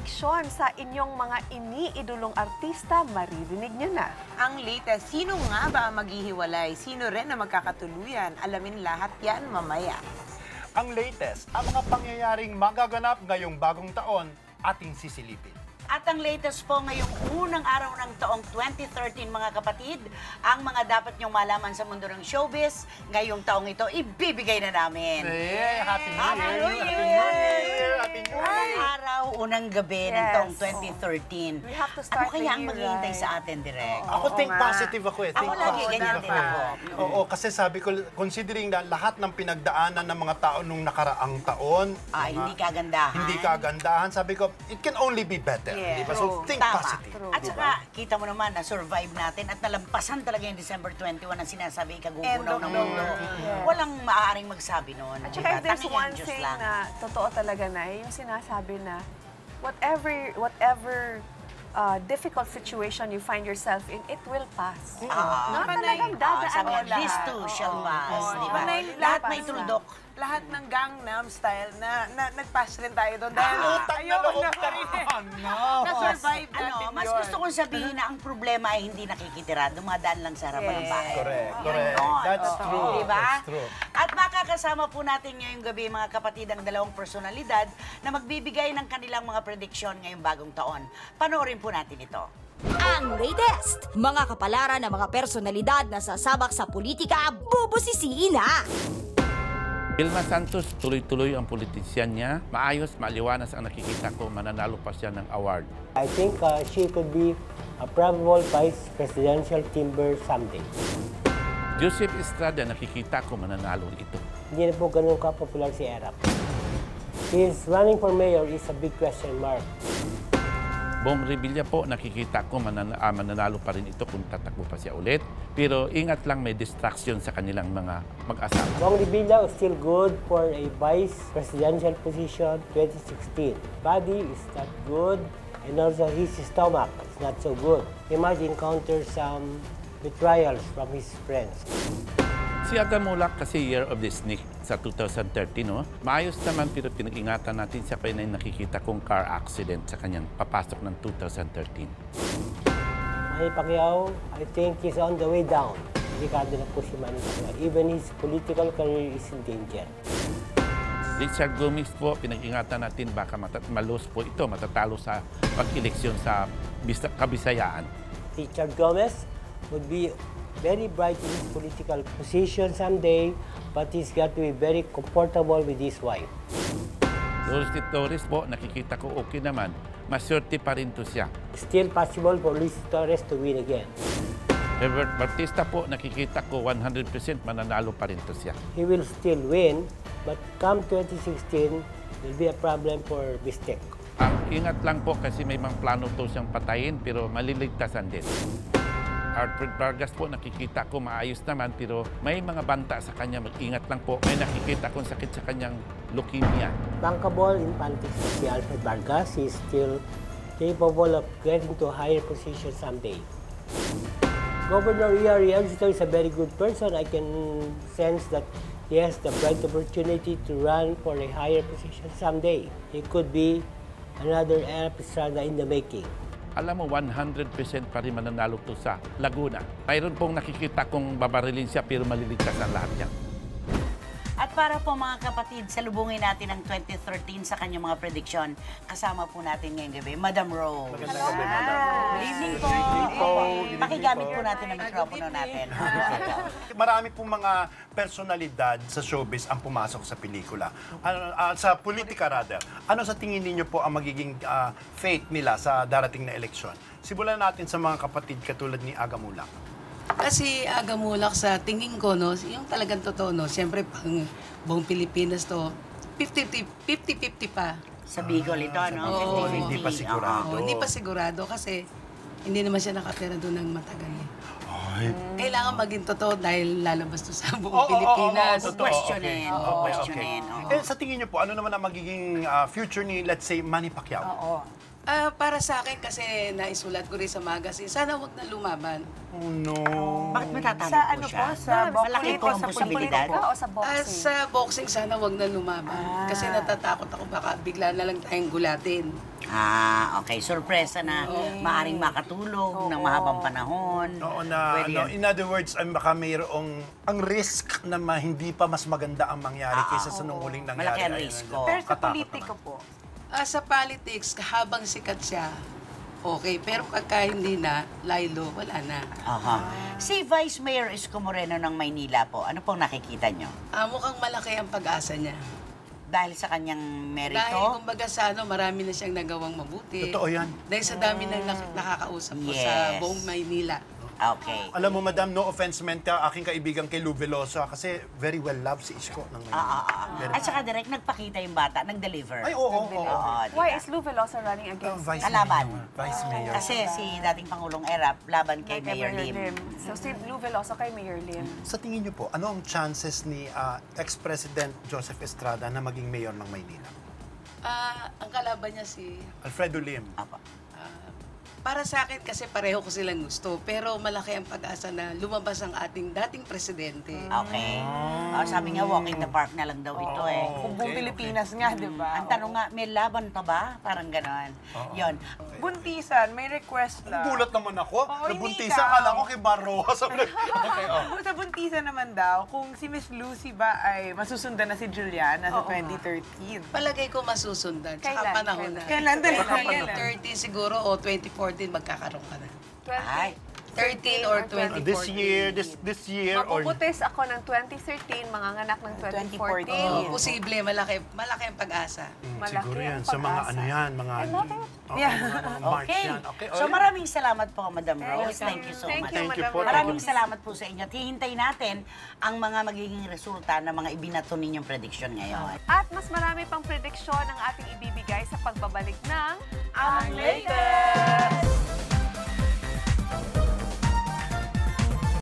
prediksyon sa inyong mga iniidolong artista, maririnig nyo na. Ang latest, sino nga ba ang maghihiwalay? Sino rin ang magkakatuluyan? Alamin lahat yan mamaya. Ang latest, ang mga pangyayaring magaganap ngayong bagong taon, ating sisilipin. At ang latest po ngayong unang araw ng taong 2013, mga kapatid, ang mga dapat niyong malaman sa mundo ng showbiz, ngayong taong ito, ibibigay na namin. Hey, Happy New Happy Year! New Happy Year! New Year! Happy New Unang Year! araw, unang gabi ng Yes. taong 2013. We have to start Ano kaya ang the year maghihintay right. sa atin, Direk? Ako think nga. positive ako eh. Ako Think lagi, positive ganyan din ako. Oo, kasi sabi ko, considering na lahat ng pinagdaanan ng mga tao nung nakaraang taon, Hindi kagandahan. hindi kagandahan, sabi ko, it can only be better. Yeah. Di ba? So think Tama. positive. At saka, kita mo naman, na-survive natin at nalampasan talaga yung December 21 ang sinasabi kagugunaw End of ng mundo. Yes. Walang maaaring magsabi noon. At saka if there's Tanging one ang Diyos thing lang. na totoo talaga na, yung sinasabi na whatever difficult situation you find yourself in, it will pass. No, talagang dadaan sabi mo nga, this lahat. too shall pass. Oo. Di ba? Panay Lahat lahat may na. tuldok. Lahat ng Gangnam Style na nag-pass rin tayo doon. Dahil Utang na loob ka rin. Na-survive natin Mas yun. gusto kong sabihin na ang problema ay hindi nakikitira, dumadaan lang sa harapan ng bahay. Correct, Yun correct. yun. That's Oo. true. Diba? That's true. At makakasama po natin ngayong gabi, mga kapatid, ang dalawang personalidad na magbibigay ng kanilang mga prediksyon ngayong bagong taon. Panoorin po natin ito. Ang latest, mga kapalaran ng mga personalidad na sasabak sa politika, bubusisiin na! Vilma Santos, tuloy-tuloy ang politisyan niya. Maayos, maliwanas ang nakikita ko, mananalo pa siya ng award. I think she could be a probable vice presidential timber someday. Joseph Estrada, nakikita ko, mananalo ito. Hindi na po ganun ka-popular si Erap. His running for mayor is a big question mark. Bong Revilla po, nakikita ko, mananalo pa rin ito kung tatakbo pa siya ulit. Pero ingat lang, may distraction sa kanilang mga mag-asawa. Bong Revilla is still good for a vice presidential position 2016. Body is not good, and also his stomach is not so good. He might encounter some betrayals from his friends. Si Aga Mulak kasi Year of the Snake sa 2013, no? Maayos naman, pero pinag-ingatan natin siya pa yung nakikita kong car accident sa kanyang papasok ng 2013. Manny Pacquiao, I think he's on the way down. Delikado na po si Manny Pacquiao. Even his political career is in danger. Richard Gomez po, pinag-ingatan natin baka malos po ito, matatalo sa pag-eleksyon sa Kabisayaan. Richard Gomez would be very bright in his political position someday, but he's got to be very comfortable with his wife. Lourdes Torres po, nakikita ko okay naman. Maswerte pa rin to siya. Still possible for Luis Torres to win again. Herbert Bautista po, nakikita ko 100% mananalo pa rin to siya. He will still win, but come 2016, there'll be a problem for Bistek. Ingat lang po kasi may mga plano to siyang patayin pero maliligtasan din. Alfred Vargas po, nakikita ko maayos naman pero may mga banta sa kanya. Mag-ingat lang po. May nakikita kong sakit sa kanyang leukemia. Bankable in politics si Alfred Vargas. He's still capable of getting to a higher position someday. Governor E.R. Yeltsin is a very good person. I can sense that he has the bright opportunity to run for a higher position someday. He could be another Erap Estrada in the making. Alam mo, 100% pa rin mananalo to sa Laguna. Mayroon pong nakikita kong babarilin siya pero maliligtas ang lahat niya. At para po mga kapatid, salubungin natin ang 2013 sa kanyang mga prediksyon. Kasama po natin ngayong gabi, Madam Rose. Magandang gabi, Madam. Good evening po. Pakigamit po natin ang mikropono natin. Marami pong mga personalidad sa showbiz ang pumasok sa pelikula. Sa politika rather. Ano sa tingin ninyo po ang magiging fate nila sa darating na eleksyon? Simulan natin sa mga kapatid katulad ni Aga Mulak. Kasi Aga Mulak sa tingin ko, no, yung talagang totoo, no, siyempre pang buong Pilipinas to, 50-50 pa. Sa Bicol ito, no? Oo, 50-50. hindi pa sigurado. Oo, hindi pa sigurado kasi hindi naman siya nakatira doon ng matagal. Ay. Kailangan maging totoo dahil lalabas to sa buong Pilipinas. totoo. Questionin. Okay. Questionin. Okay. Sa tingin niyo po, ano naman ang magiging future ni, let's say, Manny Pacquiao? Oo. Para sa akin kasi naisulat ko rin sa magazine, sana wag na lumaban. Oh no. Bakit matatalo Sa po ano siya? po? Sa Malaki po ang Sa posibilidad. politika o sa boxing? Sa boxing, sana wag na lumaban. Kasi natatakot ako baka bigla na lang tayong gulatin. Okay. Sorpresa na maaring makatulog ng mahabang panahon. Oo na, Pwede ano, yan. in other words, baka mayroong ang risk na hindi pa mas maganda ang mangyari kaysa sa nung huling nangyari. Malaki ang Ayun, risko. ayun. Pero sa Katakot politiko naman. po, Sa politics, habang sikat siya, okay. Pero pagka hindi na, laylo, wala na. Aha. Si Vice Mayor Isko Moreno ng Maynila po, ano pong nakikita nyo? Mukhang malaki ang pag-asa niya. Dahil sa kanyang Dahil merito? kumbaga sa marami na siyang nagawang mabuti. Totoo yan. Dahil sa dami ng nakakausap ko Yes. sa buong Maynila. Okay. Alam mo, madam, no offense meant, aking kaibigan kay Lou Veloso, kasi very well loved si Isko ng Maynila. Very At saka direct nagpakita yung bata, nag-deliver. Ay, oo. Diba? Why is Lou Veloso running against Vice Kalaban. Mayor. Vice Mayor. Kasi si dating Pangulong Erap, laban kay Mayor Lim. So si Lou Veloso kay Mayor Lim. Sa tingin niyo po, ano ang chances ni ex-President Joseph Estrada na maging mayor ng Maynila? Ang kalaban niya si... Alfredo Lim. Apa. Para sa akin kasi pareho ko silang gusto. Pero malaki ang pag-asa na lumabas ang ating dating presidente. Okay. Sabi nga, walk in the park na lang daw ito eh. kung buong Pilipinas nga, di ba? Ang tanong nga, may laban pa ba? Parang ganon. Yun. Buntisan, may request lang. Gulat naman ako. Oo, hindi Nabuntisan, ikaw. kala ko kay Barroa. Okay, Sa buntisan naman daw, kung si Miss Lucy ba ay masusundan na si Juliana sa 2013. Palagay ko masusundan. Tsaka Kailan? panahon na. Kailan din? Baka Kailan? 2030 siguro o 2014 magkakaroon ka na. Ay. 13 or 2014. This year or... Mapuputis ako ng 2013, manganganak ng 2014. Posible, malaki ang pag-asa. Malaki Siguro yan. ang Sa mga pag-asa. ano yan, mga... I love it. March Okay. yan. Okay. So maraming salamat po, Madam Rose. Thank you so Thank much. you, Thank you Madam po. Rose. Maraming salamat po sa inyo. At hihintayin natin ang mga magiging resulta ng mga ibinato ninyong prediction ngayon. At mas marami pang prediksyon ang ating ibibigay sa pagbabalik ng Ang latest!